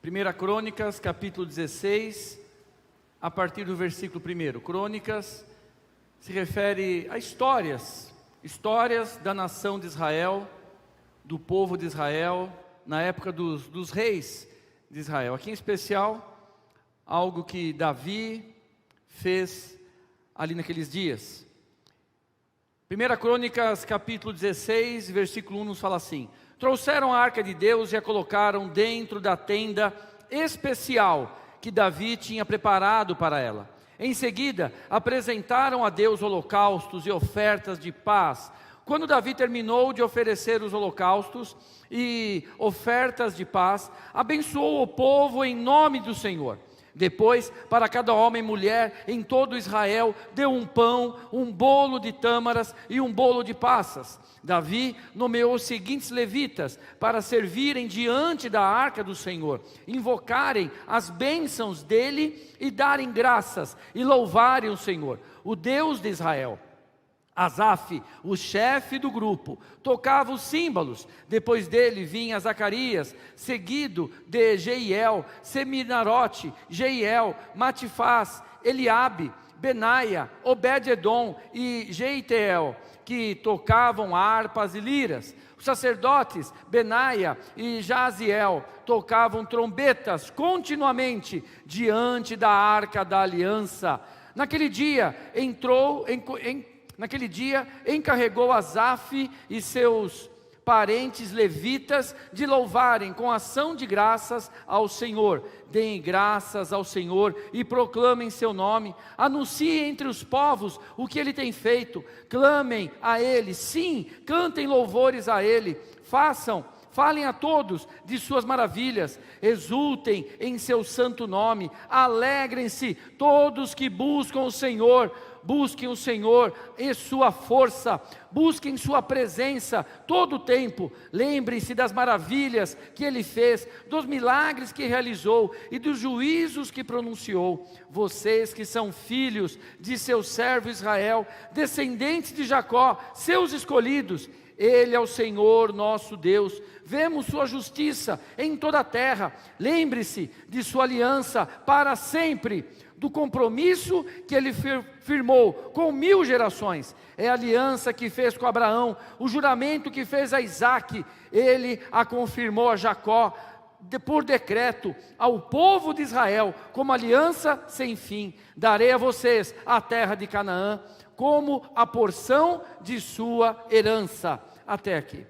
1 Crônicas, capítulo 16, a partir do versículo 1. Crônicas se refere a histórias da nação de Israel, do povo de Israel, na época dos reis de Israel. Aqui em especial, algo que Davi fez ali naqueles dias. 1 Crônicas, capítulo 16, versículo 1 nos fala assim: trouxeram a arca de Deus e a colocaram dentro da tenda especial que Davi tinha preparado para ela. Em seguida, apresentaram a Deus holocaustos e ofertas de paz. Quando Davi terminou de oferecer os holocaustos e ofertas de paz, abençoou o povo em nome do Senhor. Depois, para cada homem e mulher em todo Israel, deu um pão, um bolo de tâmaras e um bolo de passas. Davi nomeou os seguintes levitas para servirem diante da arca do Senhor, invocarem as bênçãos dele e darem graças e louvarem o Senhor, o Deus de Israel. Asaf, o chefe do grupo, tocava os símbolos. Depois dele vinha Zacarias, seguido de Jeiel, Seminarote, Jeiel, Matifaz, Eliabe, Benaia, Obed-edom e Jeiteel, que tocavam harpas e liras. Os sacerdotes Benaia e Jaziel tocavam trombetas continuamente diante da arca da aliança. Naquele dia encarregou Asaf e seus parentes levitas de louvarem com ação de graças ao Senhor. Deem graças ao Senhor e proclamem seu nome. Anunciem entre os povos o que ele tem feito. Clamem a ele, sim, cantem louvores a ele. Falem a todos de suas maravilhas, exultem em seu santo nome, alegrem-se todos que buscam o Senhor. Busquem o Senhor e sua força, busquem sua presença todo o tempo. Lembrem-se das maravilhas que ele fez, dos milagres que realizou e dos juízos que pronunciou. Vocês que são filhos de seu servo Israel, descendentes de Jacó, seus escolhidos, ele é o Senhor nosso Deus. Vemos sua justiça em toda a terra. Lembre-se de sua aliança para sempre, do compromisso que ele firmou com 1000 gerações. É a aliança que fez com Abraão, o juramento que fez a Isaque. Ele a confirmou a Jacó, por decreto, ao povo de Israel, como aliança sem fim. Darei a vocês a terra de Canaã, como a porção de sua herança. Até aqui.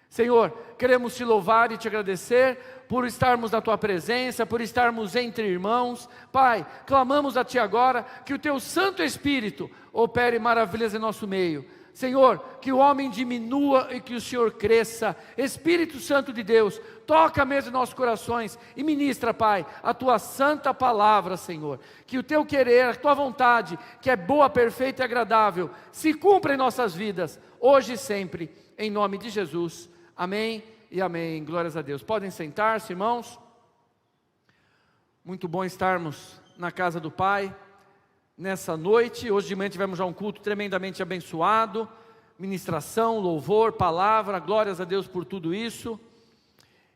Senhor, queremos te louvar e te agradecer por estarmos na tua presença, por estarmos entre irmãos. Pai, clamamos a ti agora que o teu Santo Espírito opere maravilhas em nosso meio. Senhor, que o homem diminua e que o Senhor cresça. Espírito Santo de Deus, toca mesmo em nossos corações e ministra, Pai, a tua santa palavra, Senhor. Que o teu querer, a tua vontade, que é boa, perfeita e agradável, se cumpra em nossas vidas, hoje e sempre, em nome de Jesus. Amém e amém. Glórias a Deus. Podem sentar-se, irmãos. Muito bom estarmos na casa do Pai nessa noite. Hoje de manhã tivemos já um culto tremendamente abençoado, ministração, louvor, palavra. Glórias a Deus por tudo isso.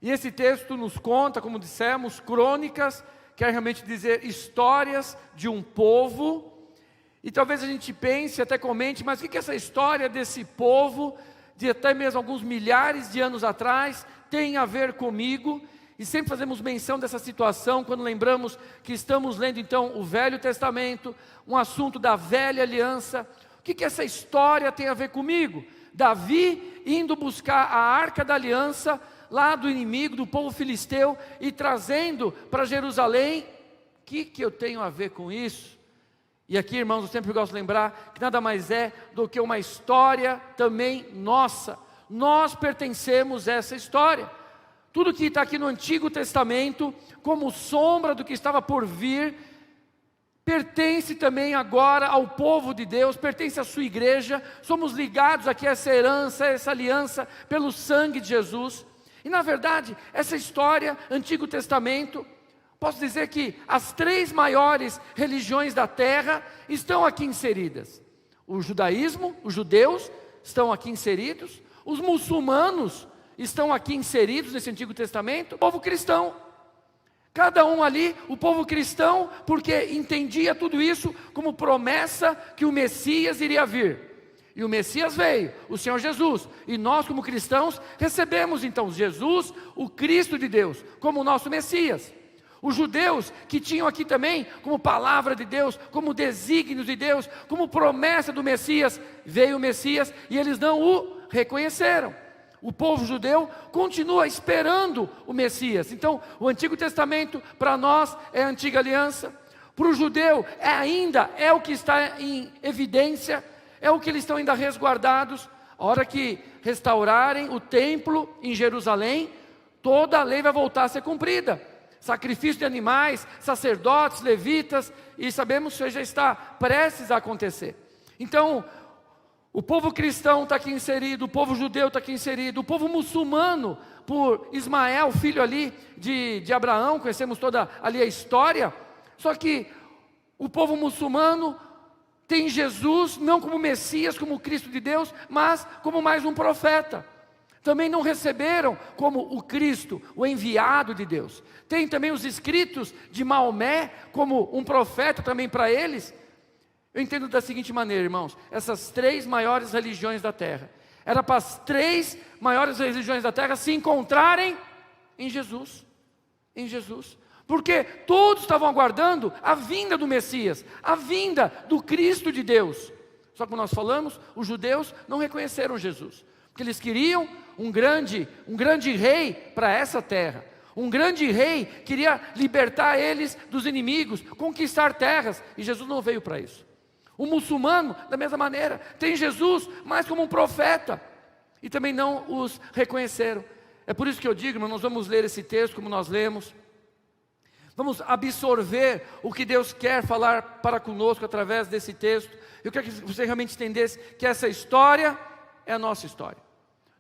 E esse texto nos conta, como dissemos, crônicas, quer realmente dizer histórias de um povo. E talvez a gente pense, até comente, mas o que é essa história desse povo, de até mesmo alguns milhares de anos atrás, tem a ver comigo? E sempre fazemos menção dessa situação quando lembramos que estamos lendo então o Velho Testamento, um assunto da velha aliança. O que essa história tem a ver comigo? Davi indo buscar a arca da aliança lá do inimigo, do povo filisteu, e trazendo para Jerusalém. O que eu tenho a ver com isso? E aqui, irmãos, eu sempre gosto de lembrar que nada mais é do que uma história também nossa. Nós pertencemos a essa história. Tudo que está aqui no Antigo Testamento, como sombra do que estava por vir, pertence também agora ao povo de Deus, pertence à sua igreja. Somos ligados aqui a essa herança, a essa aliança, pelo sangue de Jesus. E na verdade, essa história, Antigo Testamento, posso dizer que as 3 maiores religiões da terra estão aqui inseridas. O judaísmo, os judeus estão aqui inseridos. Os muçulmanos estão aqui inseridos nesse Antigo Testamento. O povo cristão. Cada um ali, o povo cristão, porque entendia tudo isso como promessa que o Messias iria vir. E o Messias veio, o Senhor Jesus. E nós, como cristãos, recebemos então Jesus, o Cristo de Deus, como o nosso Messias. Os judeus que tinham aqui também, como palavra de Deus, como desígnios de Deus, como promessa do Messias, veio o Messias e eles não o reconheceram. O povo judeu continua esperando o Messias. Então, o Antigo Testamento para nós é a antiga aliança. Para o judeu ainda é o que está em evidência, é o que eles estão ainda resguardados. A hora que restaurarem o templo em Jerusalém, toda a lei vai voltar a ser cumprida. Sacrifício de animais, sacerdotes, levitas, e sabemos que já está prestes a acontecer. Então, o povo cristão está aqui inserido, o povo judeu está aqui inserido, o povo muçulmano, por Ismael, filho ali de Abraão, conhecemos toda ali a história. Só que o povo muçulmano tem Jesus não como Messias, como Cristo de Deus, mas como mais um profeta. Também não receberam como o Cristo, o enviado de Deus. Tem também os escritos de Maomé como um profeta também para eles. Eu entendo da seguinte maneira, irmãos, essas 3 maiores religiões da terra, era para as 3 maiores religiões da terra se encontrarem em Jesus, porque todos estavam aguardando a vinda do Messias, a vinda do Cristo de Deus. Só que como nós falamos, os judeus não reconheceram Jesus, porque eles queriam um grande rei para essa terra. Um grande rei queria libertar eles dos inimigos, conquistar terras, e Jesus não veio para isso. O muçulmano, da mesma maneira, tem Jesus mais como um profeta, e também não os reconheceram. É por isso que eu digo, irmão, nós vamos ler esse texto como nós lemos, vamos absorver o que Deus quer falar para conosco através desse texto. Eu quero que você realmente entendesse que essa história é a nossa história.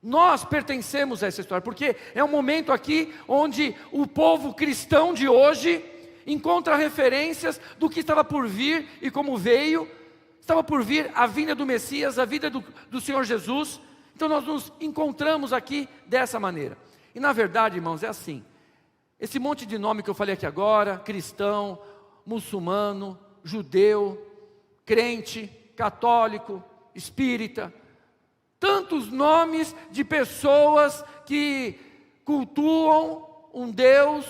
Nós pertencemos a essa história, porque é um momento aqui onde o povo cristão de hoje encontra referências do que estava por vir e como veio. Estava por vir a vinda do Messias, a vida do Senhor Jesus. Então nós nos encontramos aqui dessa maneira. E na verdade, irmãos, é assim. Esse monte de nome que eu falei aqui agora, cristão, muçulmano, judeu, crente, católico, espírita, tantos nomes de pessoas que cultuam um Deus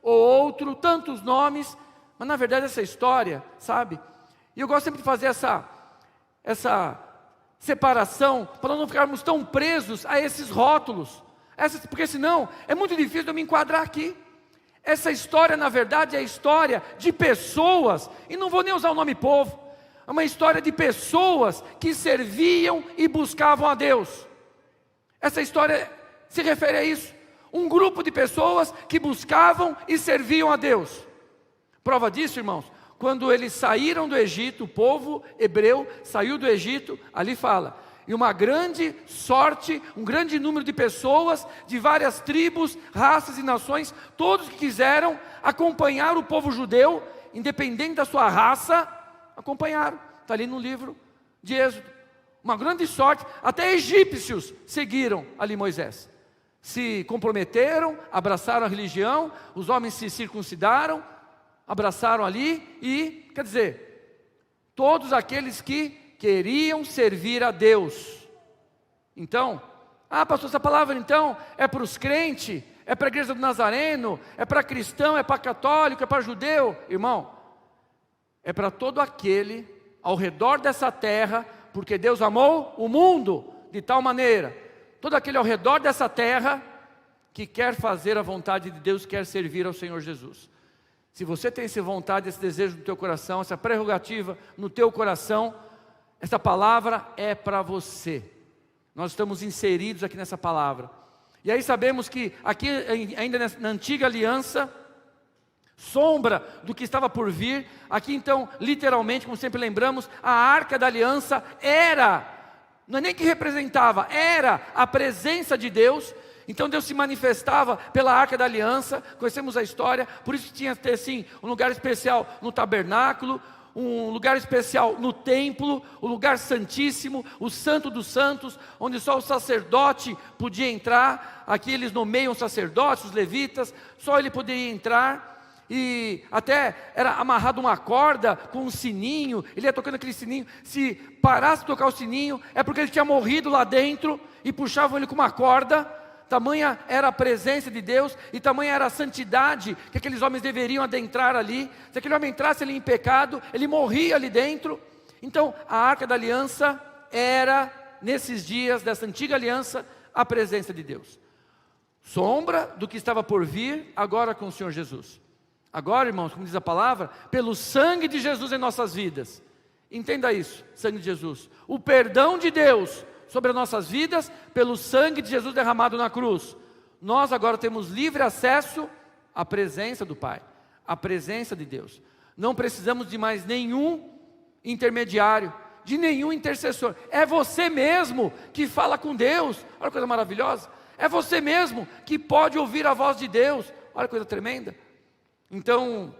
ou outro, tantos nomes, mas na verdade essa história, sabe? E eu gosto sempre de fazer essa separação, para não ficarmos tão presos a esses rótulos, porque senão é muito difícil eu me enquadrar aqui. Essa história na verdade é a história de pessoas, e não vou nem usar o nome povo, é uma história de pessoas que serviam e buscavam a Deus. Essa história se refere a isso, um grupo de pessoas que buscavam e serviam a Deus. Prova disso, irmãos, quando eles saíram do Egito, o povo hebreu saiu do Egito, ali fala, e uma grande sorte, um grande número de pessoas, de várias tribos, raças e nações, todos que quiseram acompanhar o povo judeu, independente da sua raça, acompanharam, está ali no livro de Êxodo, uma grande sorte, até egípcios seguiram ali Moisés, se comprometeram, abraçaram a religião, os homens se circuncidaram, abraçaram ali e, quer dizer, todos aqueles que queriam servir a Deus. Então, pastor, essa palavra então é para os crentes, é para a igreja do Nazareno, é para cristão, é para católico, é para judeu. Irmão, é para todo aquele ao redor dessa terra, porque Deus amou o mundo de tal maneira, todo aquele ao redor dessa terra que quer fazer a vontade de Deus, quer servir ao Senhor Jesus. Se você tem essa vontade, esse desejo no teu coração, essa prerrogativa no teu coração, essa palavra é para você. Nós estamos inseridos aqui nessa palavra. E aí sabemos que aqui ainda na antiga aliança, sombra do que estava por vir, aqui então literalmente, como sempre lembramos, a arca da aliança era, não é nem que representava, era a presença de Deus. Então Deus se manifestava pela arca da aliança, conhecemos a história, por isso tinha que ter assim, um lugar especial no tabernáculo, um lugar especial no templo, o lugar santíssimo, o santo dos santos, onde só o sacerdote podia entrar. Aqui eles nomeiam sacerdotes, os levitas, só ele poderia entrar. e até era amarrado uma corda com um sininho, ele ia tocando aquele sininho, se parasse de tocar o sininho, é porque ele tinha morrido lá dentro, e puxavam ele com uma corda. Tamanha era a presença de Deus, e tamanha era a santidade, que aqueles homens deveriam adentrar ali. Se aquele homem entrasse ali em pecado, ele morria ali dentro. Então a Arca da Aliança era, nesses dias dessa antiga aliança, a presença de Deus. Sombra do que estava por vir, agora com o Senhor Jesus. Agora, irmãos, como diz a palavra, pelo sangue de Jesus em nossas vidas. Entenda isso, sangue de Jesus. O perdão de Deus sobre as nossas vidas, pelo sangue de Jesus derramado na cruz. Nós agora temos livre acesso à presença do Pai, à presença de Deus. Não precisamos de mais nenhum intermediário, de nenhum intercessor. É você mesmo que fala com Deus. Olha que coisa maravilhosa. É você mesmo que pode ouvir a voz de Deus. Olha que coisa tremenda. Então,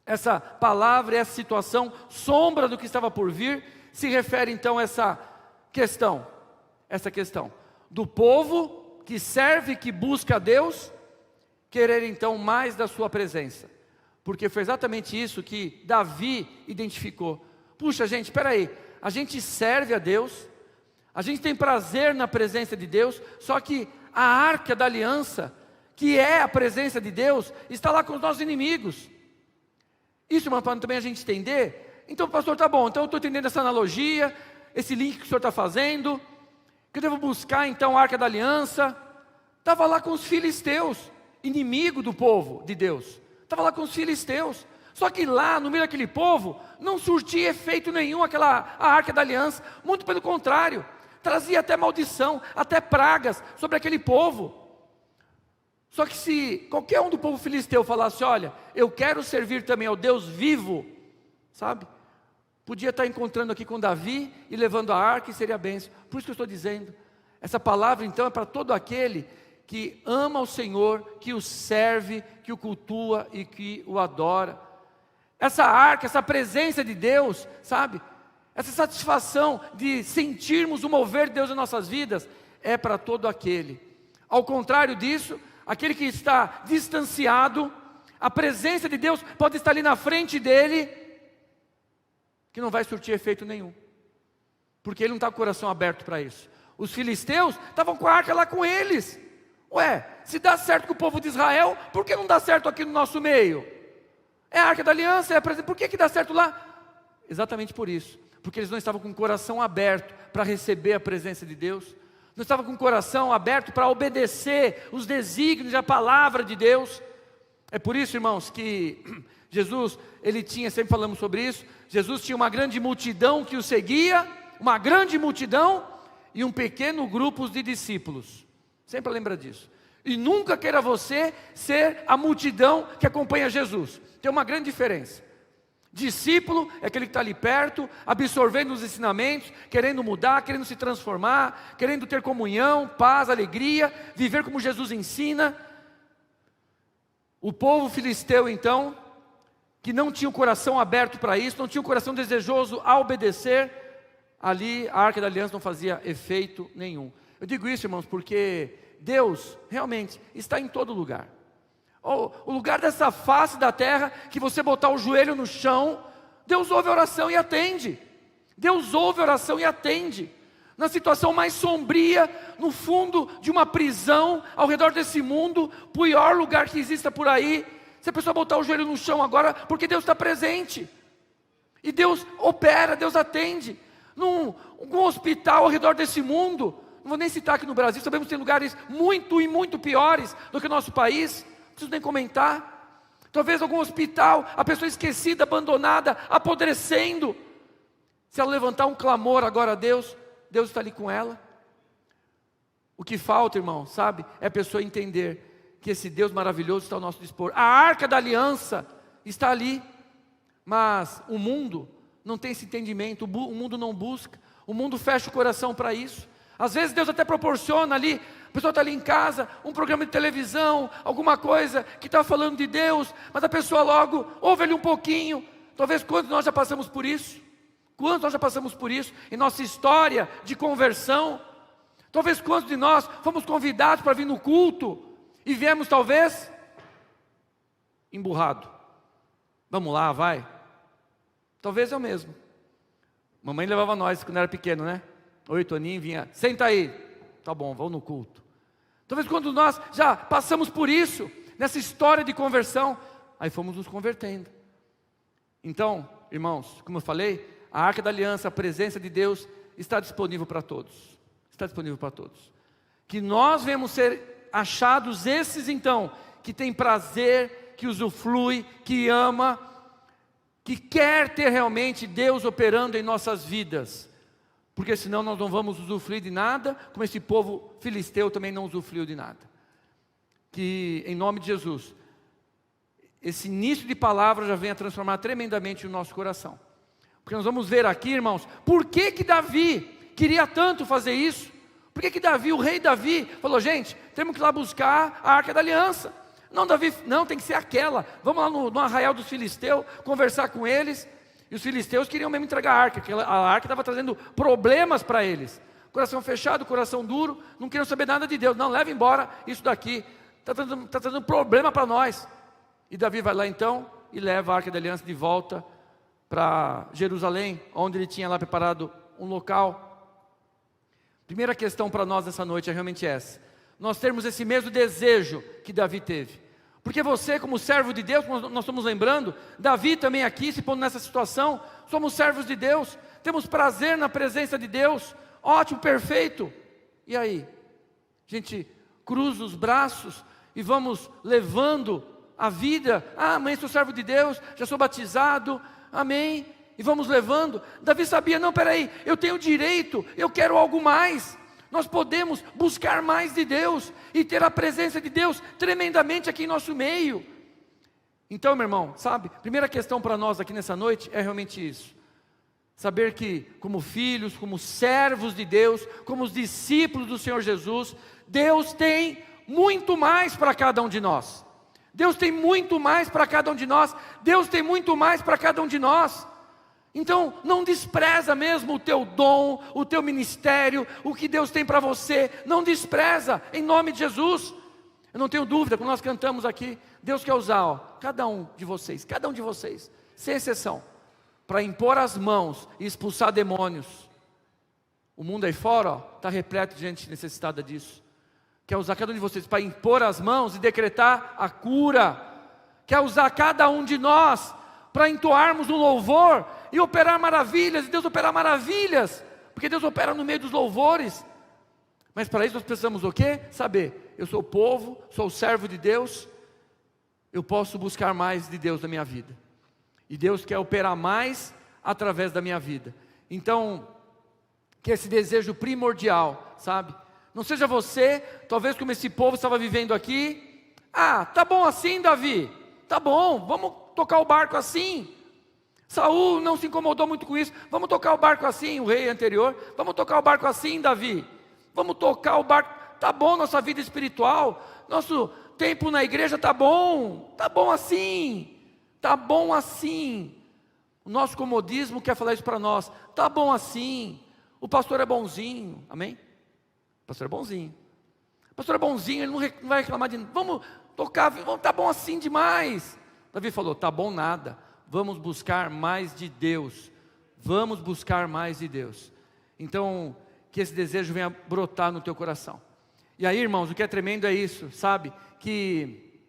essa palavra, essa situação, sombra do que estava por vir, se refere então a essa questão do povo que serve, que busca a Deus, querer então mais da sua presença. Porque foi exatamente isso que Davi identificou. Puxa gente, espera aí, a gente serve a Deus, a gente tem prazer na presença de Deus, só que a Arca da Aliança, que é a presença de Deus, está lá com os nossos inimigos. Isso, irmão, para também a gente entender. Então, pastor, tá bom, então eu estou entendendo essa analogia, esse link que o senhor está fazendo, que eu devo buscar então a Arca da Aliança. Estava lá com os filisteus, inimigo do povo de Deus, estava lá com os filisteus. Só que lá, no meio daquele povo, não surtia efeito nenhum a Arca da Aliança, muito pelo contrário, trazia até maldição, até pragas sobre aquele povo. Só que se qualquer um do povo filisteu falasse, olha, eu quero servir também ao Deus vivo, sabe? Podia estar encontrando aqui com Davi e levando a arca e seria bênção. Por isso que eu estou dizendo, essa palavra então é para todo aquele que ama o Senhor, que o serve, que o cultua e que o adora. Essa arca, essa presença de Deus, sabe? Essa satisfação de sentirmos o mover de Deus em nossas vidas, é para todo aquele. Ao contrário disso, aquele que está distanciado, a presença de Deus pode estar ali na frente dele, que não vai surtir efeito nenhum, porque ele não está com o coração aberto para isso. Os filisteus estavam com a arca lá com eles. Ué, se dá certo com o povo de Israel, por que não dá certo aqui no nosso meio? É a Arca da Aliança, é a presença. Por que dá certo lá? Exatamente por isso, porque eles não estavam com o coração aberto para receber a presença de Deus, não estavam com o coração aberto para obedecer os desígnios e a palavra de Deus. É por isso, irmãos, que Jesus, ele tinha, sempre falamos sobre isso, Jesus tinha uma grande multidão que o seguia, uma grande multidão e um pequeno grupo de discípulos. Sempre lembra disso. E nunca queira você ser a multidão que acompanha Jesus. Tem uma grande diferença. Discípulo é aquele que está ali perto, absorvendo os ensinamentos, querendo mudar, querendo se transformar, querendo ter comunhão, paz, alegria, viver como Jesus ensina. O povo filisteu então, que não tinha o coração aberto para isso, não tinha o coração desejoso a obedecer, ali a Arca da Aliança não fazia efeito nenhum. Eu digo isso, irmãos, porque Deus realmente está em todo lugar. O lugar dessa face da terra, que você botar o joelho no chão, Deus ouve a oração e atende. Deus ouve a oração e atende. Na situação mais sombria, no fundo de uma prisão, ao redor desse mundo, pior lugar que exista por aí, se a pessoa botar o joelho no chão agora, porque Deus está presente. E Deus opera, Deus atende. Num hospital ao redor desse mundo, não vou nem citar aqui no Brasil, sabemos que tem lugares muito e muito piores do que o nosso país, não preciso nem comentar. Talvez algum hospital, a pessoa esquecida, abandonada, apodrecendo. Se ela levantar um clamor agora a Deus, Deus está ali com ela. O que falta, irmão, sabe, é a pessoa entender que esse Deus maravilhoso está ao nosso dispor. A Arca da Aliança está ali, mas o mundo não tem esse entendimento, o mundo não busca, o mundo fecha o coração para isso. Às vezes Deus até proporciona ali, a pessoa está ali em casa, um programa de televisão, alguma coisa que está falando de Deus, mas a pessoa logo ouve ali um pouquinho. Talvez quantos nós já passamos por isso? Quantos nós já passamos por isso em nossa história de conversão? Talvez quantos de nós fomos convidados para vir no culto e viemos talvez emburrado. Vamos lá, vai. Talvez eu mesmo. Mamãe levava nós quando era pequeno, né? 8 aninhos, vinha, senta aí. Tá bom, vamos no culto. Talvez quando nós já passamos por isso, nessa história de conversão, aí fomos nos convertendo. Então, irmãos, como eu falei, a Arca da Aliança, a presença de Deus, está disponível para todos. Está disponível para todos. Que nós venhamos ser achados esses então, que tem prazer, que usufrui, que ama, que quer ter realmente Deus operando em nossas vidas. Porque senão nós não vamos usufruir de nada, como esse povo filisteu também não usufruiu de nada. Que em nome de Jesus, esse início de palavra já venha transformar tremendamente o nosso coração. Porque nós vamos ver aqui, irmãos, por que que Davi queria tanto fazer isso? Por que que Davi, o rei Davi, falou, gente, temos que ir lá buscar a Arca da Aliança. Não, Davi, não, tem que ser aquela. Vamos lá no arraial dos filisteus, conversar com eles. E os filisteus queriam mesmo entregar a arca, porque a arca estava trazendo problemas para eles. Coração fechado, coração duro, não queriam saber nada de Deus. Não, leva embora isso daqui, está trazendo problema para nós. E Davi vai lá então e leva a Arca da Aliança de volta para Jerusalém, onde ele tinha lá preparado um local. Primeira questão para nós nessa noite é realmente essa. Nós termos esse mesmo desejo que Davi teve. Porque você, como servo de Deus, como nós estamos lembrando, Davi também aqui, se pondo nessa situação, somos servos de Deus, temos prazer na presença de Deus, ótimo, perfeito. E aí? A gente cruza os braços e vamos levando a vida. Ah, amém, sou servo de Deus, já sou batizado, amém. E vamos levando. Davi sabia, não, peraí, eu tenho direito, eu quero algo mais. Nós podemos buscar mais de Deus e ter a presença de Deus tremendamente aqui em nosso meio. Então, meu irmão, sabe, primeira questão para nós aqui nessa noite é realmente isso. Saber que como filhos, como servos de Deus, como os discípulos do Senhor Jesus, Deus tem muito mais para cada um de nós. Deus tem muito mais para cada um de nós. Deus tem muito mais para cada um de nós. Então, não despreza mesmo o teu dom, o teu ministério, o que Deus tem para você. Não despreza, em nome de Jesus. Eu não tenho dúvida, quando nós cantamos aqui, Deus quer usar cada um de vocês, sem exceção, para impor as mãos e expulsar demônios. O mundo aí fora está repleto de gente necessitada disso. Quer usar cada um de vocês para impor as mãos e decretar a cura. Quer usar cada um de nós para entoarmos um louvor e operar maravilhas, e Deus operar maravilhas, porque Deus opera no meio dos louvores. Mas para isso nós precisamos o quê? Saber, eu sou o povo, sou o servo de Deus, eu posso buscar mais de Deus na minha vida, e Deus quer operar mais através da minha vida. Então, que esse desejo primordial, sabe? Não seja você, talvez como esse povo estava vivendo aqui, tá bom assim, Davi, tá bom, vamos tocar o barco assim. Saul não se incomodou muito com isso. Vamos tocar o barco assim, o rei anterior. Vamos tocar o barco assim, Davi. Vamos tocar o barco. Tá bom nossa vida espiritual. Nosso tempo na igreja tá bom. Tá bom assim. Tá bom assim. O nosso comodismo quer falar isso para nós. Tá bom assim. O pastor é bonzinho. Amém? O pastor é bonzinho. O pastor é bonzinho, ele não vai reclamar de... Vamos tocar, tá bom assim demais. Davi falou, tá bom nada, vamos buscar mais de Deus, vamos buscar mais de Deus. Então, que esse desejo venha brotar no teu coração. E aí, irmãos, o que é tremendo é isso, sabe, que,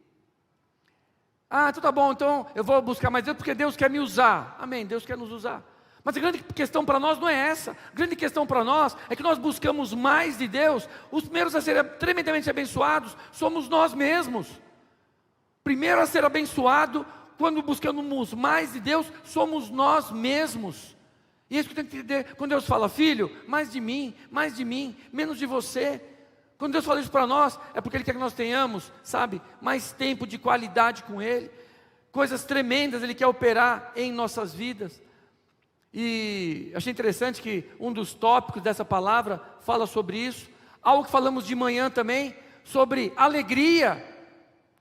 então tá bom, então eu vou buscar mais Deus, porque Deus quer me usar, amém, Deus quer nos usar. Mas a grande questão para nós não é essa, a grande questão para nós é que nós buscamos mais de Deus. Os primeiros a serem tremendamente abençoados somos nós mesmos. Primeiro a ser abençoado, quando buscamos mais de Deus, somos nós mesmos. E é isso que tem que entender, quando Deus fala, filho, mais de mim, menos de você. Quando Deus fala isso para nós, é porque Ele quer que nós tenhamos, sabe, mais tempo de qualidade com Ele. Coisas tremendas Ele quer operar em nossas vidas. E achei interessante que um dos tópicos dessa palavra fala sobre isso. Algo que falamos de manhã também, sobre alegria.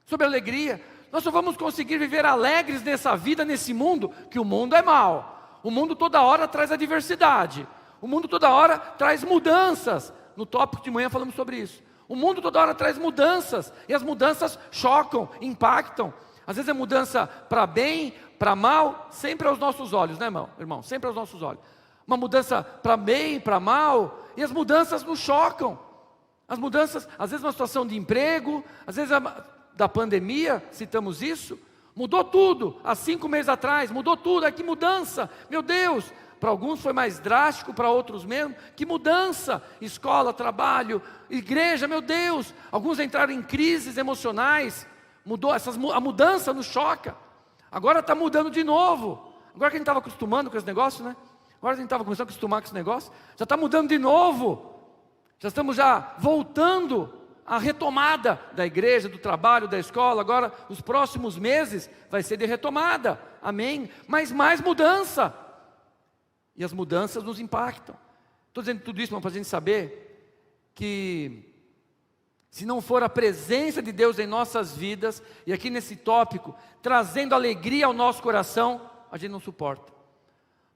Sobre alegria, nós só vamos conseguir viver alegres nessa vida, nesse mundo, que o mundo é mau. O mundo toda hora traz adversidade, o mundo toda hora traz mudanças. No tópico de manhã falamos sobre isso. O mundo toda hora traz mudanças, e as mudanças chocam, impactam. Às vezes é mudança para bem, para mal, sempre aos nossos olhos, né, irmão? Sempre aos nossos olhos. Uma mudança para bem, para mal, e as mudanças nos chocam. As mudanças, às vezes uma situação de emprego, às vezes da pandemia, citamos isso, mudou tudo. Há 5 meses atrás, mudou tudo. Que mudança, meu Deus! Para alguns foi mais drástico, para outros menos. Que mudança! Escola, trabalho, igreja, meu Deus! Alguns entraram em crises emocionais. Mudou, a mudança nos choca. Agora está mudando de novo. Agora que a gente estava acostumando com esse negócio, né? Agora que a gente estava começando a acostumar com esse negócio, já está mudando de novo. Já estamos voltando à retomada da igreja, do trabalho, da escola. Agora, os próximos meses vai ser de retomada. Amém? Mas mais mudança. E as mudanças nos impactam. Estou dizendo tudo isso para a gente saber que se não for a presença de Deus em nossas vidas, e aqui nesse tópico, trazendo alegria ao nosso coração, a gente não suporta.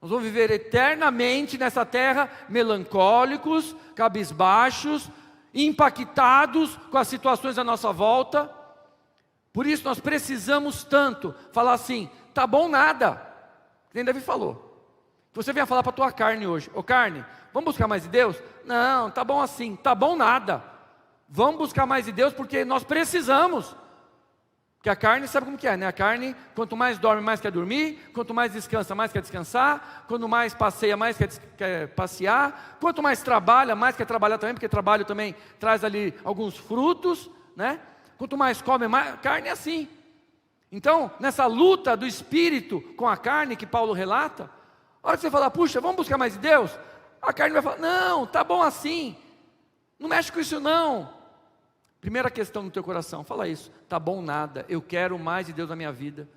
Nós vamos viver eternamente nessa terra, melancólicos, cabisbaixos, impactados com as situações à nossa volta. Por isso nós precisamos tanto falar assim, tá bom nada, que nem Davi falou. Você venha falar para a tua carne hoje, ô carne, vamos buscar mais de Deus? Não, tá bom assim, tá bom nada. Vamos buscar mais de Deus porque nós precisamos. Porque a carne sabe como que é, né? A carne, quanto mais dorme, mais quer dormir. Quanto mais descansa, mais quer descansar. Quanto mais passeia, mais quer passear. Quanto mais trabalha, mais quer trabalhar também. Porque trabalho também traz ali alguns frutos, né? Quanto mais come, mais... Carne é assim. Então, nessa luta do espírito com a carne que Paulo relata, a hora que você falar, puxa, vamos buscar mais de Deus, a carne vai falar, não, tá bom assim, não mexe com isso não. Primeira questão no teu coração, fala isso, tá bom nada, eu quero mais de Deus na minha vida.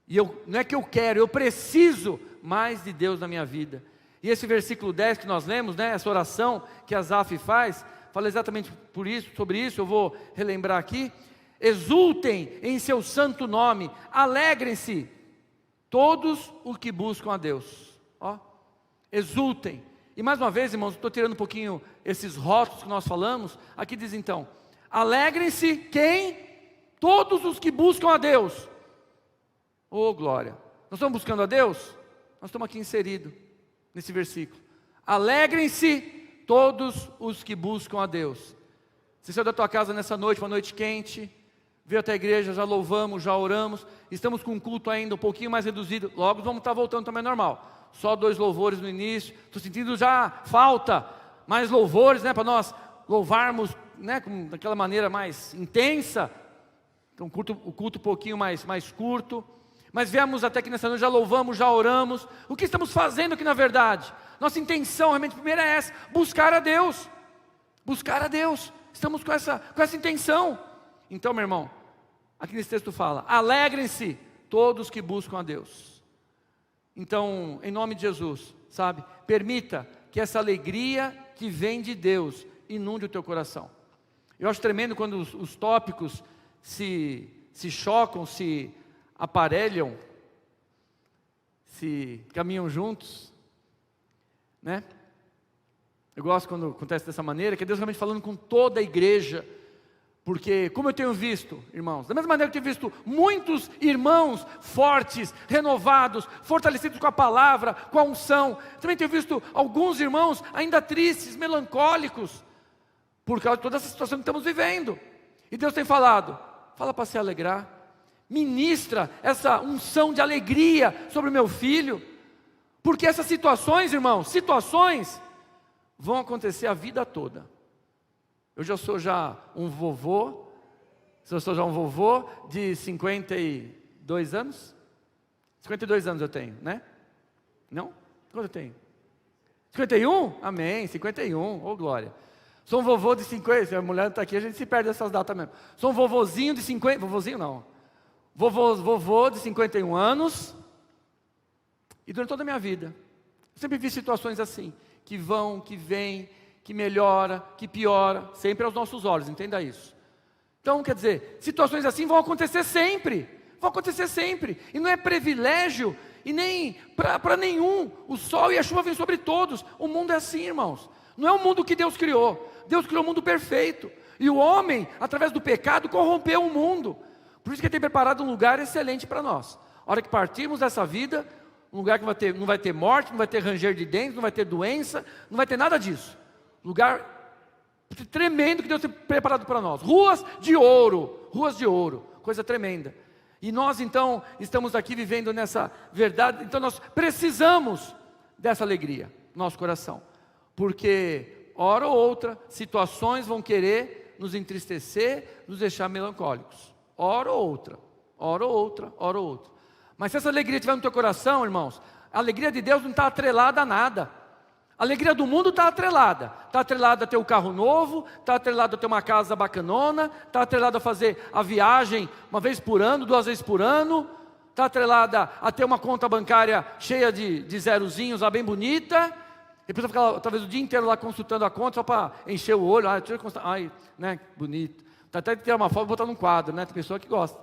E não é que eu quero, eu preciso mais de Deus na minha vida. E esse versículo 10 que nós lemos, né, essa oração que Asaf faz, fala exatamente sobre isso, eu vou relembrar aqui. Exultem em seu santo nome, alegrem-se todos os que buscam a Deus. Ó, exultem. E mais uma vez, irmãos, estou tirando um pouquinho esses rótulos que nós falamos. Aqui diz então, alegrem-se quem? Todos os que buscam a Deus. Oh glória, nós estamos buscando a Deus? Nós estamos aqui inseridos nesse versículo. Alegrem-se todos os que buscam a Deus. Você saiu da tua casa nessa noite, uma noite quente, veio até a igreja, já louvamos, já oramos, estamos com um culto ainda um pouquinho mais reduzido, logo vamos estar voltando também normal. Só 2 louvores no início, estou sentindo já falta, mais louvores, né, para nós louvarmos, né, daquela maneira mais intensa, então o culto um pouquinho mais curto, mas viemos até aqui nessa noite, já louvamos, já oramos. O que estamos fazendo aqui na verdade? Nossa intenção realmente primeira é essa, buscar a Deus, estamos com essa intenção. Então meu irmão, aqui nesse texto fala, alegrem-se todos que buscam a Deus. Então, em nome de Jesus, sabe, permita que essa alegria que vem de Deus inunde o teu coração. Eu acho tremendo quando os tópicos se chocam, se aparelham, se caminham juntos, né? Eu gosto quando acontece dessa maneira, que é Deus realmente falando com toda a igreja. Porque, como eu tenho visto, irmãos, da mesma maneira que eu tenho visto muitos irmãos fortes, renovados, fortalecidos com a palavra, com a unção, também tenho visto alguns irmãos ainda tristes, melancólicos, por causa de toda essa situação que estamos vivendo. E Deus tem falado, fala para se alegrar, ministra essa unção de alegria sobre o meu filho, porque essas situações, irmãos, vão acontecer a vida toda. Eu já sou um vovô, de 52 anos. 52 anos eu tenho, né? Não? Quanto eu tenho? 51? Amém, 51, oh glória. Sou um vovô de 50, se a mulher está aqui, a gente se perde dessas datas mesmo. Sou um vovozinho de 50, vovozinho não. Vovô de 51 anos. E durante toda a minha vida, eu sempre vi situações assim, que vão, que vêm, que melhora, que piora, sempre aos nossos olhos, entenda isso. Então, quer dizer, situações assim vão acontecer sempre, e não é privilégio, e nem para nenhum, o sol e a chuva vêm sobre todos, o mundo é assim, irmãos, não é o mundo que Deus criou um mundo perfeito, e o homem, através do pecado, corrompeu o mundo, Por isso que Ele tem preparado um lugar excelente para nós. A hora que partirmos dessa vida, um lugar que não vai ter morte, não vai ter ranger de dentes, não vai ter doença, não vai ter nada disso. Lugar tremendo que Deus tem preparado para nós. Ruas de ouro, coisa tremenda. E nós então estamos aqui vivendo nessa verdade, então nós precisamos dessa alegria no nosso coração. Porque hora ou outra, situações vão querer nos entristecer, nos deixar melancólicos. Hora ou outra. Mas se essa alegria estiver no teu coração, irmãos, a alegria de Deus não está atrelada a nada. A alegria do mundo está atrelada a ter um carro novo, está atrelada a ter uma casa bacanona, está atrelada a fazer a viagem uma vez por ano, 2 vezes por ano, está atrelada a ter uma conta bancária cheia de zerozinhos lá bem bonita, e a pessoa fica talvez o dia inteiro lá consultando a conta só para encher o olho, né, bonito, tá até tirar uma foto e botar num quadro, né, tem pessoa que gosta,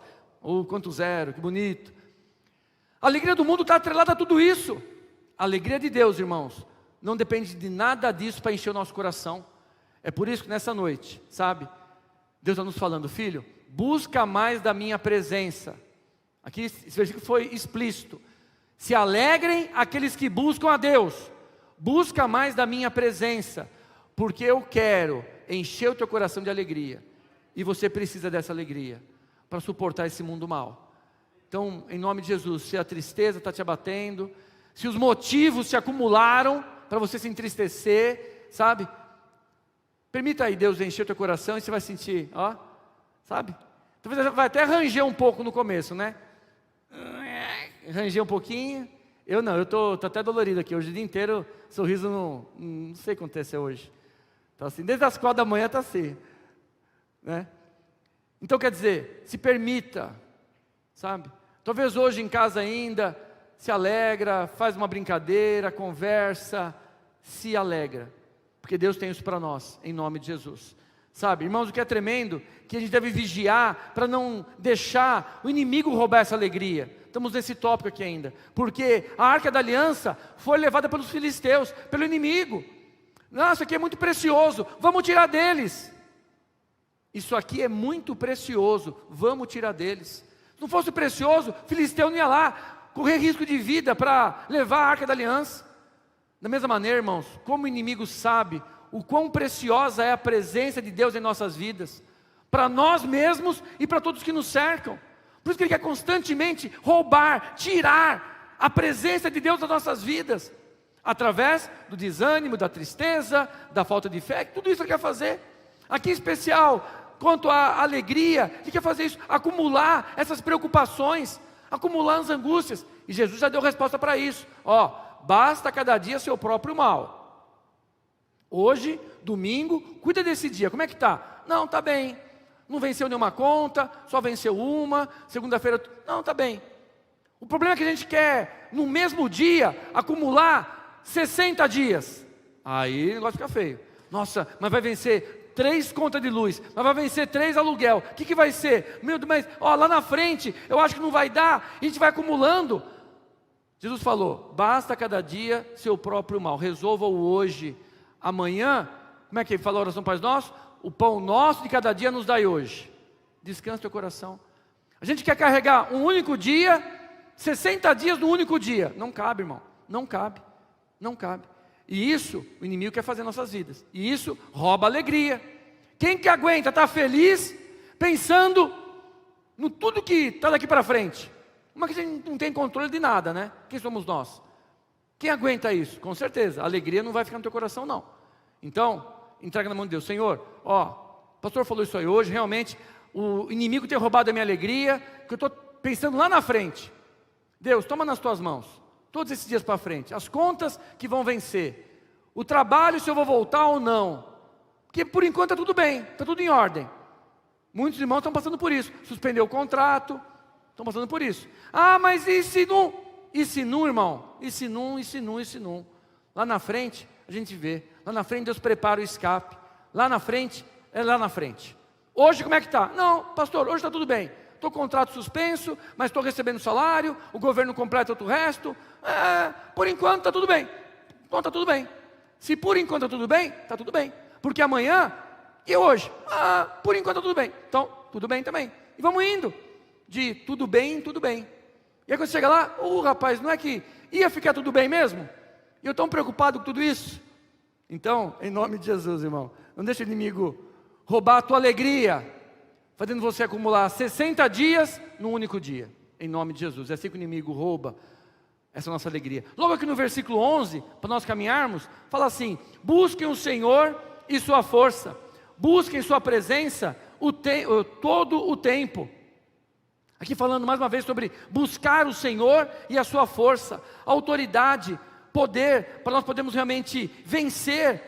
quanto zero, que bonito. A alegria do mundo está atrelada a tudo isso. A alegria de Deus, irmãos, não depende de nada disso para encher o nosso coração. É por isso que nessa noite, sabe, Deus está nos falando, filho, busca mais da minha presença. Aqui esse versículo foi explícito. Se alegrem aqueles que buscam a Deus. Busca mais da minha presença, porque eu quero encher o teu coração de alegria. E você precisa dessa alegria para suportar esse mundo mal. Então, em nome de Jesus, se a tristeza está te abatendo, se os motivos se acumularam para você se entristecer, sabe? Permita aí Deus encher o teu coração e você vai sentir, ó, sabe? Talvez vai até ranger um pouco no começo, né? Ranger um pouquinho. Eu não, eu tô até dolorido aqui. Hoje o dia inteiro, sorriso não sei o que aconteceu hoje. Tá assim, desde as 4 da manhã tá assim, né? Então quer dizer, se permita, sabe? Talvez hoje em casa ainda, se alegra, faz uma brincadeira, conversa, se alegra, porque Deus tem isso para nós, em nome de Jesus, sabe, irmãos, o que é tremendo, que a gente deve vigiar, para não deixar o inimigo roubar essa alegria. Estamos nesse tópico aqui ainda, porque a Arca da Aliança foi levada pelos filisteus, pelo inimigo. Nossa, isso aqui é muito precioso, vamos tirar deles. Isso aqui é muito precioso, vamos tirar deles. Se não fosse precioso, filisteu não ia lá correr risco de vida para levar a Arca da Aliança. Da mesma maneira, irmãos, como o inimigo sabe o quão preciosa é a presença de Deus em nossas vidas, para nós mesmos e para todos que nos cercam. Por isso que ele quer constantemente roubar, tirar a presença de Deus das nossas vidas, através do desânimo, da tristeza, da falta de fé, tudo isso ele quer fazer. Aqui em especial, quanto à alegria, ele quer fazer isso, acumular essas preocupações, acumular as angústias, e Jesus já deu resposta para isso, ó, basta cada dia seu próprio mal. Hoje, domingo, cuida desse dia, como é que está? Não, está bem, não venceu nenhuma conta, só venceu uma, segunda-feira, não, está bem. O problema é que a gente quer, no mesmo dia, acumular 60 dias, aí o negócio fica feio. Nossa, mas vai vencer 3 contas de luz, mas vai vencer 3 aluguel, o que vai ser? Meu Deus, mas ó, lá na frente, eu acho que não vai dar, a gente vai acumulando. Jesus falou, basta cada dia seu próprio mal, resolva-o hoje, amanhã, como é que ele falou a oração Pai Nosso? O pão nosso de cada dia nos dai hoje, descansa teu coração. A gente quer carregar um único dia, 60 dias no único dia, não cabe, irmão, não cabe. E isso, o inimigo quer fazer em nossas vidas. E isso rouba a alegria. Quem que aguenta estar feliz, pensando no tudo que está daqui para frente? Mas que a gente não tem controle de nada, né? Quem somos nós? Quem aguenta isso? Com certeza, a alegria não vai ficar no teu coração, não. Então, entrega na mão de Deus. Senhor, ó, o pastor falou isso aí hoje, realmente, o inimigo tem roubado a minha alegria, que eu estou pensando lá na frente. Deus, toma nas tuas mãos. Todos esses dias para frente, as contas que vão vencer, o trabalho, se eu vou voltar ou não, porque por enquanto está tudo bem, está tudo em ordem. Muitos irmãos estão passando por isso, suspendeu o contrato, estão passando por isso. Ah, mas e se não? E se não, irmão? E se não? Lá na frente, a gente vê, lá na frente Deus prepara o escape, lá na frente, é lá na frente. Hoje como é que está? Não, pastor, hoje está tudo bem. Estou com contrato suspenso, mas estou recebendo salário, o governo completa outro resto. Por enquanto está tudo bem. Então está tudo bem. Se por enquanto está tudo bem, está tudo bem. Porque amanhã e hoje, por enquanto está tudo bem. Então, tudo bem também. E vamos indo. de tudo bem, tudo bem. E aí quando chega lá, rapaz, não é que ia ficar tudo bem mesmo? E eu tão preocupado com tudo isso? Então, em nome de Jesus, irmão, não deixe o inimigo roubar a tua alegria, fazendo você acumular 60 dias num único dia. Em nome de Jesus, é assim que o inimigo rouba essa nossa alegria. Logo aqui no versículo 11, para nós caminharmos, fala assim: busquem o Senhor e sua força, busquem sua presença todo o tempo. Aqui falando mais uma vez sobre buscar o Senhor e a sua força, autoridade, poder, para nós podermos realmente vencer,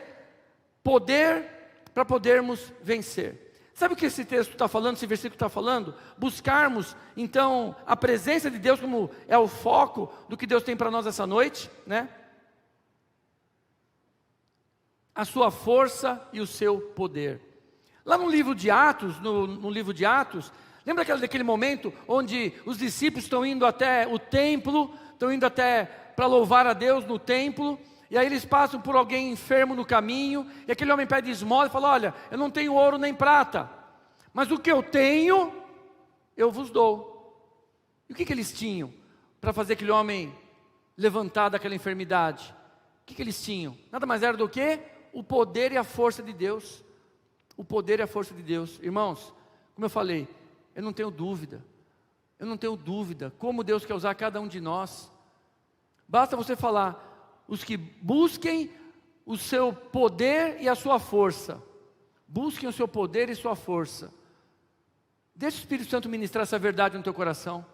poder para podermos vencer. Sabe o que esse texto está falando, esse versículo está falando? Buscarmos, então, a presença de Deus como é o foco do que Deus tem para nós essa noite, né? A sua força e o seu poder. Lá no livro de Atos, no livro de Atos, lembra daquele momento onde os discípulos estão indo até o templo, estão indo até para louvar a Deus no templo, e aí eles passam por alguém enfermo no caminho, e aquele homem pede esmola e fala: olha, eu não tenho ouro nem prata, mas o que eu tenho, eu vos dou. E o que eles tinham para fazer aquele homem levantar daquela enfermidade? O que eles tinham? Nada mais era do que o poder e a força de Deus. O poder e a força de Deus. Irmãos, como eu falei, eu não tenho dúvida como Deus quer usar cada um de nós. Basta você falar: os que busquem o seu poder e a sua força. Busquem o seu poder e sua força. Deixa o Espírito Santo ministrar essa verdade no teu coração.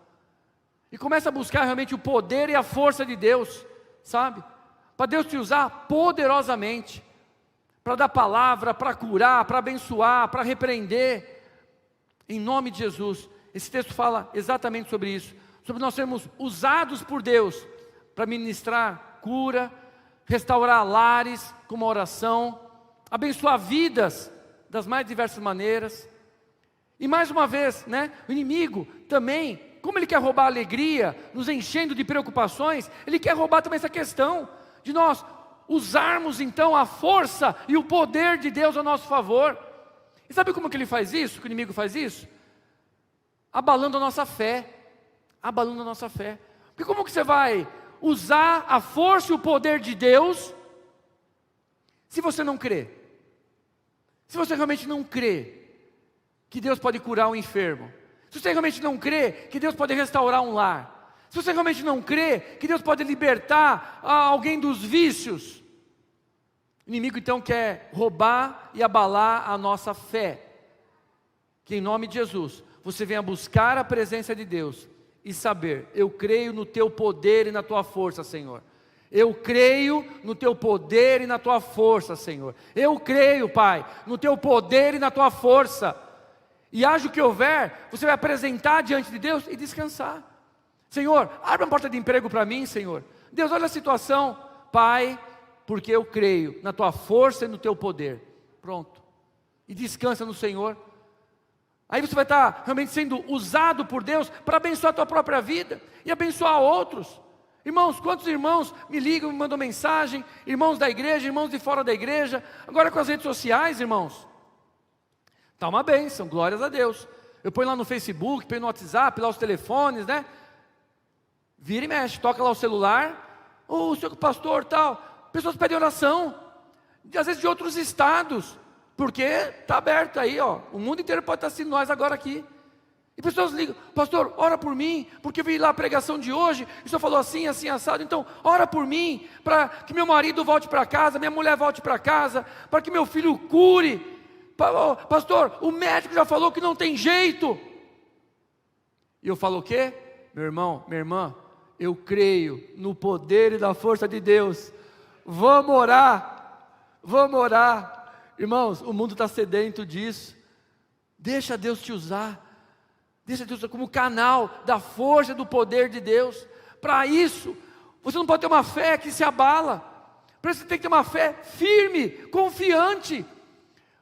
E começa a buscar realmente o poder e a força de Deus, sabe? Para Deus te usar poderosamente. Para dar palavra, para curar, para abençoar, para repreender. Em nome de Jesus. Esse texto fala exatamente sobre isso. Sobre nós sermos usados por Deus para ministrar cura, restaurar lares com uma oração, abençoar vidas das mais diversas maneiras. E mais uma vez, né, o inimigo também, como ele quer roubar a alegria, nos enchendo de preocupações, ele quer roubar também essa questão de nós usarmos então a força e o poder de Deus a nosso favor. E sabe como que ele faz isso, que o inimigo faz isso? Abalando a nossa fé, abalando a nossa fé. Porque como que você vai usar a força e o poder de Deus se você não crê? Se você realmente não crê que Deus pode curar um enfermo, se você realmente não crê que Deus pode restaurar um lar, se você realmente não crê que Deus pode libertar alguém dos vícios, o inimigo então quer roubar e abalar a nossa fé. Que em nome de Jesus você venha buscar a presença de Deus e saber: eu creio no teu poder e na tua força, Senhor. Eu creio no teu poder e na tua força, Senhor. Eu creio, Pai, no teu poder e na tua força. E haja o que houver, você vai apresentar diante de Deus e descansar. Senhor, abre uma porta de emprego para mim, Senhor. Deus, olha a situação. Pai, porque eu creio na tua força e no teu poder. Pronto. E descansa no Senhor. Aí você vai estar realmente sendo usado por Deus para abençoar a tua própria vida e abençoar outros. Irmãos, quantos irmãos me ligam, me mandam mensagem, irmãos da igreja, irmãos de fora da igreja, agora com as redes sociais, irmãos. Está uma bênção, glórias a Deus. Eu ponho lá no Facebook, ponho no WhatsApp, lá os telefones, né? Vira e mexe, toca lá o celular. O senhor pastor tal, pessoas pedem oração, às vezes de outros estados, porque está aberto aí, ó. O mundo inteiro pode estar assistindo nós agora aqui. E pessoas ligam: pastor, ora por mim, porque eu vi lá a pregação de hoje, e o senhor falou assim, assim, assado, então ora por mim, para que meu marido volte para casa, minha mulher volte para casa, para que meu filho cure. Pastor, o médico já falou que não tem jeito. E eu falo o quê? Meu irmão, minha irmã, eu creio no poder e na força de Deus. Vamos orar, vamos orar. Irmãos, o mundo está sedento disso. Deixa Deus te usar. Deixa Deus como canal da força e do poder de Deus. Para isso, você não pode ter uma fé que se abala. Para isso você tem que ter uma fé firme, confiante,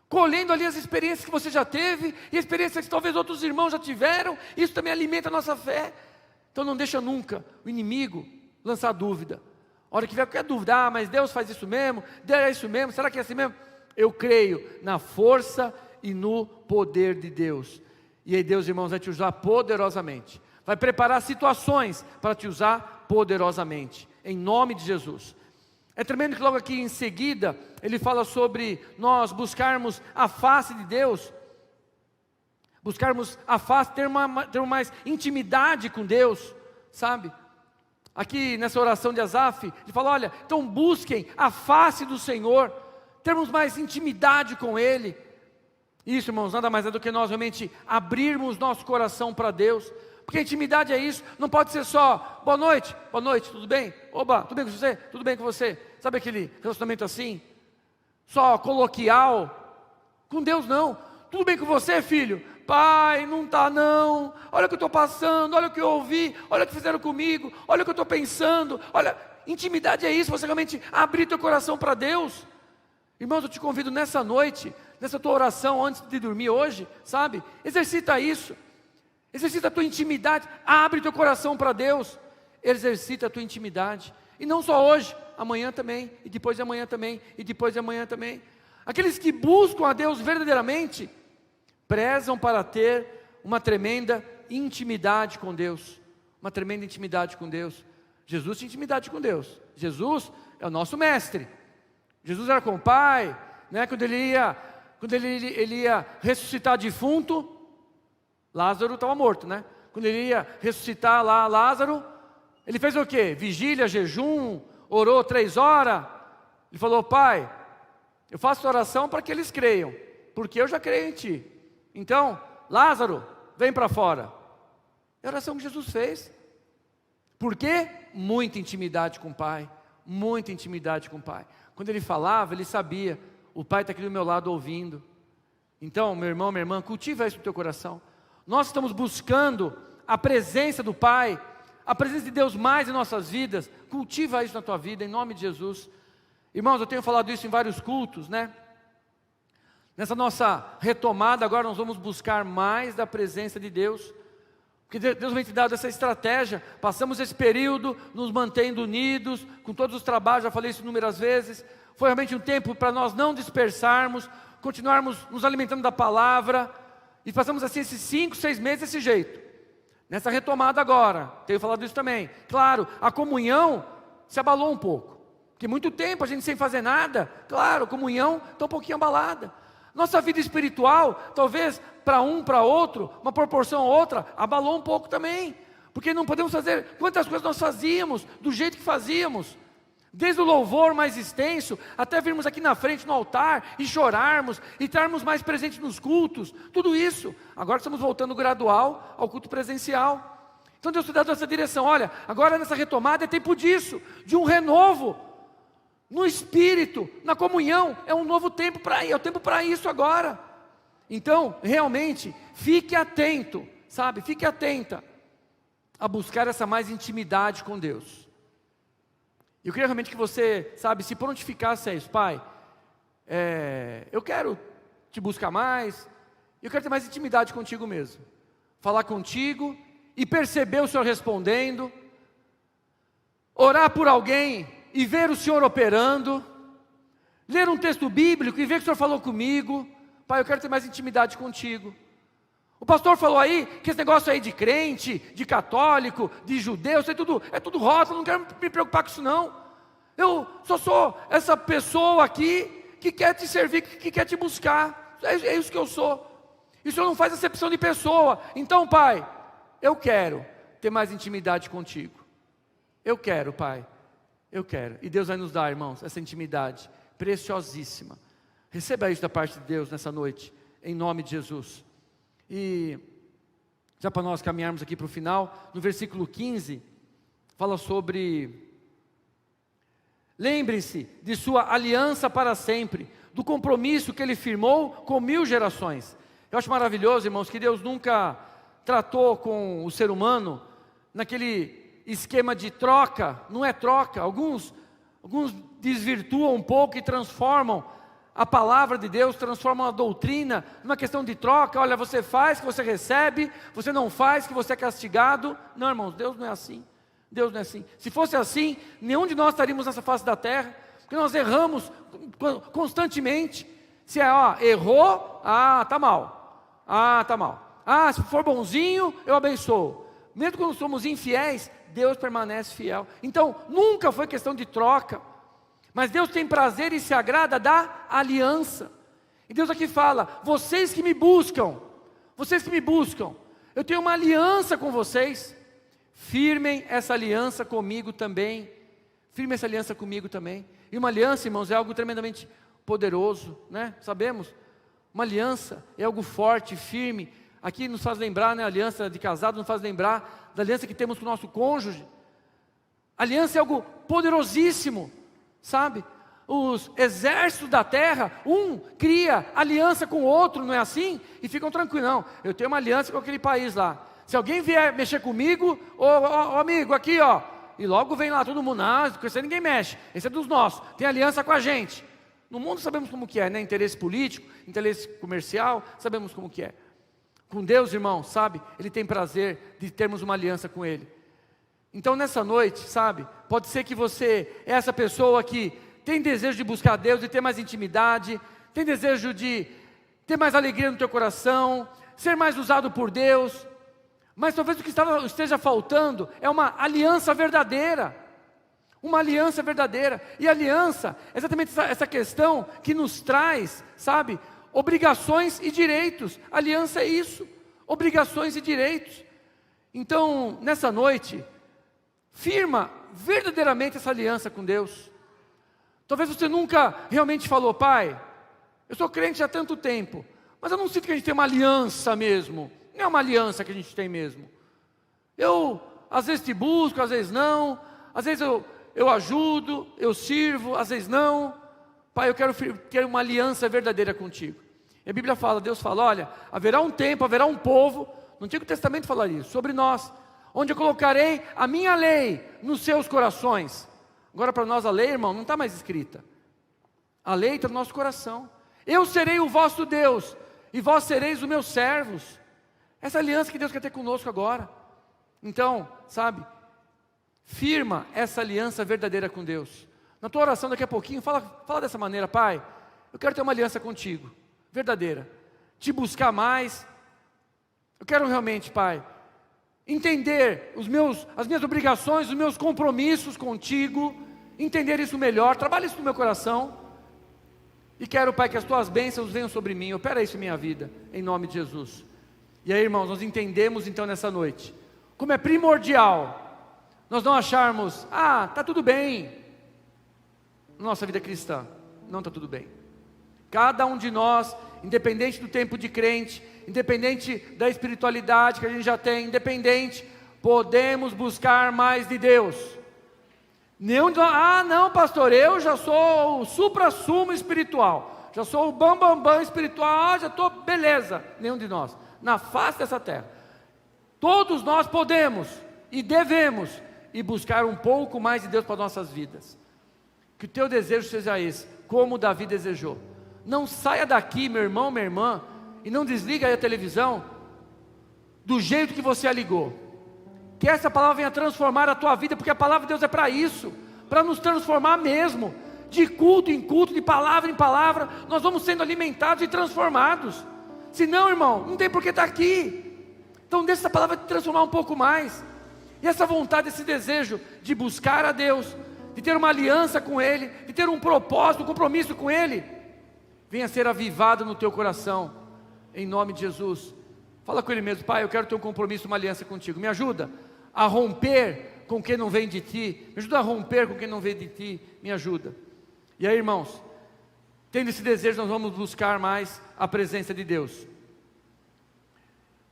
colhendo ali as experiências que você já teve, e experiências que talvez outros irmãos já tiveram. Isso também alimenta a nossa fé. Então não deixa nunca o inimigo lançar dúvida. A hora que vier qualquer dúvida: mas Deus faz isso mesmo, Deus é isso mesmo, será que é assim mesmo? Eu creio na força e no poder de Deus. E aí Deus, irmãos, vai te usar poderosamente. Vai preparar situações para te usar poderosamente. Em nome de Jesus. É tremendo que logo aqui em seguida, ele fala sobre nós buscarmos a face de Deus. Buscarmos a face, ter mais intimidade com Deus, sabe? Aqui nessa oração de Asaf, ele fala, olha, então busquem a face do Senhor. Termos mais intimidade com Ele. Isso, irmãos, nada mais é do que nós realmente abrirmos nosso coração para Deus. Porque a intimidade é isso, não pode ser só, boa noite, tudo bem? Oba, tudo bem com você? Tudo bem com você? Sabe aquele relacionamento assim? Só coloquial? Com Deus não. Tudo bem com você, filho? Pai, não está não. Olha o que eu estou passando, olha o que eu ouvi, olha o que fizeram comigo, olha o que eu estou pensando. Olha, intimidade é isso, você realmente abrir teu coração para Deus. Irmãos, eu te convido nessa noite, nessa tua oração antes de dormir hoje, sabe? Exercita isso. Exercita a tua intimidade, abre teu coração para Deus, exercita a tua intimidade, e não só hoje, amanhã também, e depois de amanhã também, e depois de amanhã também. Aqueles que buscam a Deus verdadeiramente, prezam para ter uma tremenda intimidade com Deus, uma tremenda intimidade com Deus. Jesus tinha intimidade com Deus, Jesus é o nosso mestre, Jesus era com o Pai, né? Quando ele ia ressuscitar defunto, Lázaro estava morto, né? Quando ele ia ressuscitar lá Lázaro, ele fez o quê? Vigília, jejum, orou 3 horas. Ele falou, Pai, eu faço oração para que eles creiam, porque eu já creio em Ti. Então, Lázaro, vem para fora. É a oração que Jesus fez. Por quê? Muita intimidade com o Pai, muita intimidade com o Pai. Quando ele falava, ele sabia, o Pai está aqui do meu lado ouvindo. Então, meu irmão, minha irmã, cultiva isso no teu coração. Nós estamos buscando a presença do Pai, a presença de Deus mais em nossas vidas. Cultiva isso na tua vida, em nome de Jesus. Irmãos, eu tenho falado isso em vários cultos, né? Nessa nossa retomada, agora nós vamos buscar mais da presença de Deus. Porque Deus vem te dado essa estratégia. Passamos esse período nos mantendo unidos, com todos os trabalhos, já falei isso inúmeras vezes. Foi realmente um tempo para nós não dispersarmos, continuarmos nos alimentando da palavra. E passamos assim esses 5, 6 meses desse jeito. Nessa retomada agora, tenho falado isso também. Claro, a comunhão se abalou um pouco. Porque muito tempo a gente sem fazer nada. Claro, a comunhão está um pouquinho abalada. Nossa vida espiritual, talvez para um, para outro, uma proporção ou outra, abalou um pouco também. Porque não podemos fazer quantas coisas nós fazíamos, do jeito que fazíamos. Desde o louvor mais extenso, até virmos aqui na frente no altar e chorarmos, e estarmos mais presentes nos cultos, tudo isso. Agora estamos voltando gradual ao culto presencial. Então Deus te dá essa direção, olha, agora nessa retomada é tempo disso, de um renovo, no espírito, na comunhão, é um novo tempo para ir, é o tempo para isso agora. Então, realmente, fique atento, sabe, fique atenta a buscar essa mais intimidade com Deus. Eu queria realmente que você, sabe, se prontificasse a isso. Pai, eu quero te buscar mais, eu quero ter mais intimidade contigo mesmo. Falar contigo e perceber o Senhor respondendo, orar por alguém e ver o Senhor operando, ler um texto bíblico e ver que o Senhor falou comigo. Pai, eu quero ter mais intimidade contigo. O pastor falou aí que esse negócio aí de crente, de católico, de judeu, isso é tudo rótulo, não quero me preocupar com isso não. Eu só sou essa pessoa aqui que quer te servir, que quer te buscar. É isso que eu sou. E o Senhor não faz acepção de pessoa. Então, Pai, eu quero ter mais intimidade contigo. Eu quero, Pai, eu quero. E Deus vai nos dar, irmãos, essa intimidade preciosíssima. Receba isso da parte de Deus nessa noite, em nome de Jesus. E já para nós caminharmos aqui para o final, no versículo 15, fala sobre: lembrem-se de sua aliança para sempre, do compromisso que Ele firmou com 1000 gerações. Eu acho maravilhoso, irmãos, que Deus nunca tratou com o ser humano naquele esquema de troca. Não é troca, alguns desvirtuam um pouco e transformam a palavra de Deus, transforma a doutrina numa questão de troca. Olha, você faz que você recebe, você não faz que você é castigado. Não, irmãos, Deus não é assim. Deus não é assim. Se fosse assim, nenhum de nós estaríamos nessa face da terra, porque nós erramos constantemente. Se errou, tá mal. Tá mal. Ah, se for bonzinho, eu abençoo. Mesmo quando somos infiéis, Deus permanece fiel. Então, nunca foi questão de troca. Mas Deus tem prazer e se agrada da aliança. E Deus aqui fala: vocês que me buscam, eu tenho uma aliança com vocês. Firmem essa aliança comigo também. Firmem essa aliança comigo também. E uma aliança, irmãos, é algo tremendamente poderoso, né? Sabemos, uma aliança é algo forte, firme. Aqui nos faz lembrar, né? A aliança de casado nos faz lembrar da aliança que temos com o nosso cônjuge. Aliança é algo poderosíssimo, sabe? Os exércitos da terra, um cria aliança com o outro, não é assim? E ficam tranquilos, não, eu tenho uma aliança com aquele país lá. Se alguém vier mexer comigo, ô amigo, aqui ó, e logo vem lá todo mundo, não, com esse ninguém mexe, esse é dos nossos, tem aliança com a gente. No mundo sabemos como que é, né? Interesse político, interesse comercial, sabemos como que é. Com Deus, irmão, sabe? Ele tem prazer de termos uma aliança com Ele. Então nessa noite, sabe? Pode ser que você é essa pessoa que tem desejo de buscar Deus, de ter mais intimidade, tem desejo de ter mais alegria no teu coração, ser mais usado por Deus, mas talvez o que esteja faltando é uma aliança verdadeira. Uma aliança verdadeira. E aliança é exatamente essa questão que nos traz, sabe, obrigações e direitos. Aliança é isso, obrigações e direitos. Então, nessa noite, firma verdadeiramente essa aliança com Deus. Talvez você nunca realmente falou: pai, eu sou crente há tanto tempo, mas eu não sinto que a gente tem uma aliança mesmo. Não é uma aliança que a gente tem mesmo. Eu, às vezes te busco, às vezes não. Às vezes eu ajudo, eu sirvo, às vezes não. Pai, eu quero ter uma aliança verdadeira contigo. E a Bíblia fala, Deus fala: olha, haverá um tempo, haverá um povo, no Antigo Testamento fala isso, sobre nós, onde eu colocarei a minha lei nos seus corações. Agora para nós a lei, irmão, não está mais escrita. A lei está no nosso coração. Eu serei o vosso Deus, e vós sereis os meus servos. Essa aliança que Deus quer ter conosco agora. Então, sabe, firma essa aliança verdadeira com Deus. Na tua oração daqui a pouquinho, fala dessa maneira: pai, eu quero ter uma aliança contigo, verdadeira, te buscar mais. Eu quero realmente, pai, entender as minhas obrigações, os meus compromissos contigo, entender isso melhor, trabalha isso no meu coração. E quero, pai, que as tuas bênçãos venham sobre mim. Opera isso em minha vida, em nome de Jesus. E aí, irmãos, nós entendemos então nessa noite como é primordial nós não acharmos: está tudo bem, na nossa vida cristã. Não está tudo bem. Cada um de nós, independente do tempo de crente, independente da espiritualidade que a gente já tem, independente, podemos buscar mais de Deus. Não pastor, eu já sou o supra-sumo espiritual, já sou o bam espiritual, já estou, beleza. Nenhum de nós, na face dessa terra, todos nós podemos e devemos ir buscar um pouco mais de Deus para nossas vidas. Que o teu desejo seja esse, como Davi desejou. Não saia daqui, meu irmão, minha irmã, e não desliga aí a televisão do jeito que você a ligou. Que essa palavra venha transformar a tua vida, porque a palavra de Deus é para isso, para nos transformar mesmo. De culto em culto, de palavra em palavra, nós vamos sendo alimentados e transformados. Se não, irmão, não tem por que estar aqui. Então deixa essa palavra te transformar um pouco mais. E essa vontade, esse desejo de buscar a Deus, de ter uma aliança com Ele, de ter um propósito, um compromisso com Ele, venha ser avivado no teu coração, em nome de Jesus. Fala com Ele mesmo: pai, eu quero ter um compromisso, uma aliança contigo. Me ajuda a romper com quem não vem de ti. Me ajuda a romper com quem não vem de ti. Me ajuda. E aí, irmãos, tendo esse desejo, nós vamos buscar mais a presença de Deus.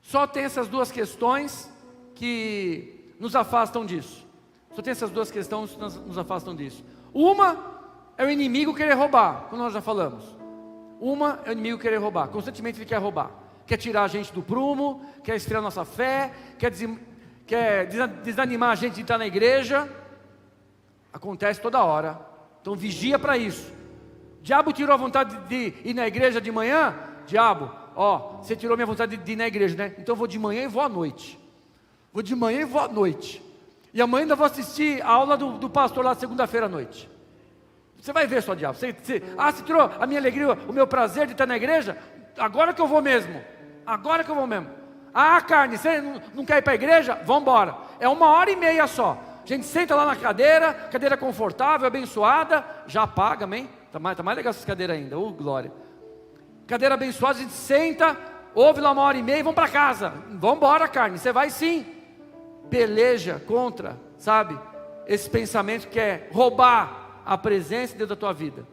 Só tem essas duas questões que nos afastam disso. Só tem essas duas questões que nos afastam disso. Uma é o inimigo querer roubar, como nós já falamos. Uma é o inimigo querer roubar. Constantemente ele quer roubar. Quer tirar a gente do prumo, quer esfriar a nossa fé, quer desanimar a gente de estar na igreja. Acontece toda hora. Então vigia para isso. Diabo tirou a vontade de ir na igreja de manhã. Diabo, você tirou minha vontade de ir na igreja, né? Então eu vou de manhã e vou à noite. Vou de manhã e vou à noite. E amanhã ainda vou assistir a aula do pastor lá segunda-feira à noite. Você vai ver só, diabo. Você tirou a minha alegria, o meu prazer de estar na igreja? Agora que eu vou mesmo. Agora que eu vou mesmo. Ah, carne, você não quer ir para a igreja? Vamos embora. É 1h30 só. A gente senta lá na cadeira confortável, abençoada, já paga, amém? Tá mais legal essas cadeiras ainda, glória. Cadeira abençoada, a gente senta, ouve lá 1h30 e vamos para casa. Vamos embora, carne, você vai sim. Peleja contra, sabe, esse pensamento que é roubar a presença de Deus da tua vida.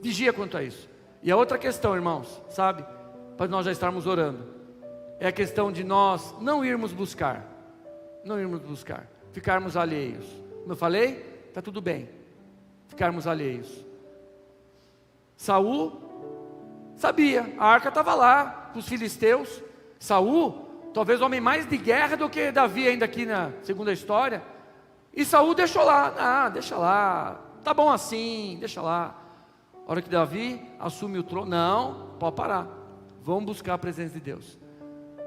Vigia quanto a isso. E a outra questão, irmãos, sabe, para nós já estarmos orando, é a questão de nós não irmos buscar, ficarmos alheios. Como eu falei, está tudo bem, ficarmos alheios. Saul sabia, a arca estava lá, com os filisteus. Saul, talvez o homem mais de guerra do que Davi ainda aqui na segunda história. E Saul deixou lá, deixa lá, tá bom assim, deixa lá. A hora que Davi assume o trono, não, pode parar, vamos buscar a presença de Deus.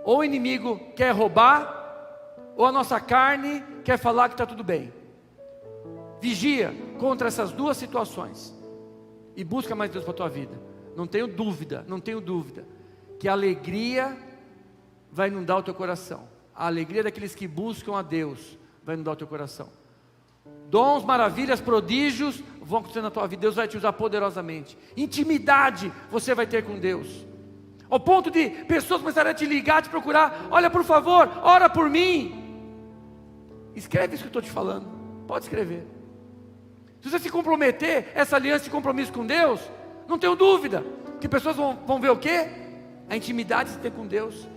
Ou o inimigo quer roubar, ou a nossa carne quer falar que está tudo bem. Vigia contra essas duas situações, e busca mais Deus para a tua vida. Não tenho dúvida, que a alegria vai inundar o teu coração. A alegria daqueles que buscam a Deus vai inundar o teu coração. Dons, maravilhas, prodígios vão acontecer na tua vida. Deus vai te usar poderosamente. Intimidade você vai ter com Deus, ao ponto de pessoas começarem a te ligar, te procurar. Olha, por favor, ora por mim. Escreve isso que eu estou te falando, pode escrever. Se você se comprometer, essa aliança de compromisso com Deus, não tenho dúvida que pessoas vão ver o quê? A intimidade que você tem com Deus.